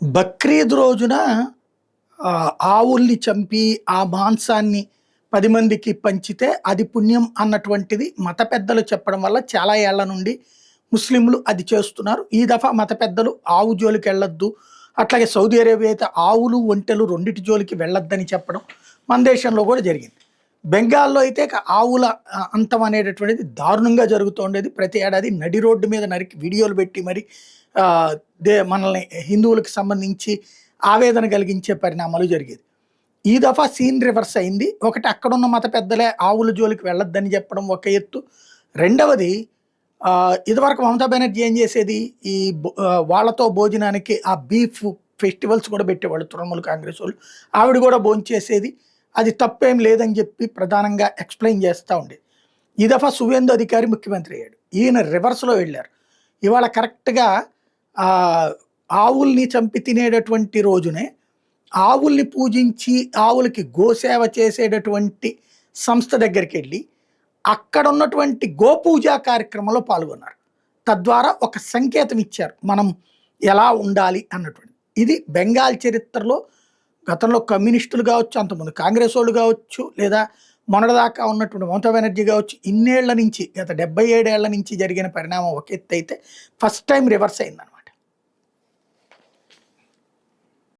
బక్రీద్ రోజున ఆవుల్ని చంపి, ఆ మాంసాన్ని 10 మందికి పంచితే అది పుణ్యం అన్నటువంటిది మత పెద్దలు చెప్పడం వల్ల చాలా ఏళ్ల నుండి ముస్లింలు అది చేస్తున్నారు. ఈ దఫా మత పెద్దలు ఆవు జోలికెళ్ళొద్దు. అట్లాగే సౌదీ అరేబియా అయితే ఆవులు, ఒంటెలు రెండిటి జోలికి వెళ్ళొద్దని చెప్పడం మన దేశంలో కూడా జరిగింది. బెంగాల్‌లో అయితే ఇక ఆవుల అంతం అనేటటువంటిది దారుణంగా జరుగుతోండేది. ప్రతి ఏడాది నడి రోడ్డు మీద నరికి వీడియోలు పెట్టి మరి ఆహ్, మనల్ని హిందువులకు సంబంధించి ఆవేదన కలిగించే పరిణామాలు జరిగేది. ఈ దఫా సీన్ రివర్స్ అయింది. ఒకటి అక్కడున్న మత పెద్దలే ఆవుల జోలికి వెళ్ళొద్దని చెప్పడం ఒక ఎత్తు. రెండవది ఇదివరకు మమతా బెనర్జీ ఏం చేసేది? వాళ్ళతో భోజనానికి ఆ బీఫ్ ఫెస్టివల్స్ కూడా పెట్టేవాళ్ళు తృణమూల్ కాంగ్రెస్ వోళ్ళు. ఆవిడ కూడా భోంచేసేది. అది తప్పేం లేదని చెప్పి ప్రధానంగా ఎక్స్‌ప్లెయిన్ చేస్తా ఉండేది. ఈ దఫా సువేందు అధికారి ముఖ్యమంత్రి అయ్యాడు. ఈయన రివర్స్‌లో వెళ్లారు. ఇవాళ కరెక్ట్‌గా ఆహ్, ఆవుల్ని చంపి తినేటటువంటి రోజునే ఆవుల్ని పూజించి, ఆవులకి గోసేవ చేసేటటువంటి సంస్థ దగ్గరికెళ్ళి, అక్కడున్నటువంటి గోపూజా కార్యక్రమంలో పాల్గొన్నారు. తద్వారా ఒక సంకేతం ఇచ్చారు. మనం ఎలా ఉండాలి అన్నటువంటిది. ఇది బెంగాల్ చరిత్రలో గతంలో కమ్యూనిస్టులు గావచ్చు, అంతకుముందు కాంగ్రెసోళ్ళు గావచ్చు, లేదా మొన్నటిదాకా ఉన్నటువంటి మమతా బెనర్జీ గావచ్చు, ఇన్నేళ్ల నుంచి గత 77 ఏళ్ల నుంచి జరిగిన పరిణామం ఒక ఎత్తైతే, ఫస్ట్ టైమ్ రివర్స్ అయిందనమాట.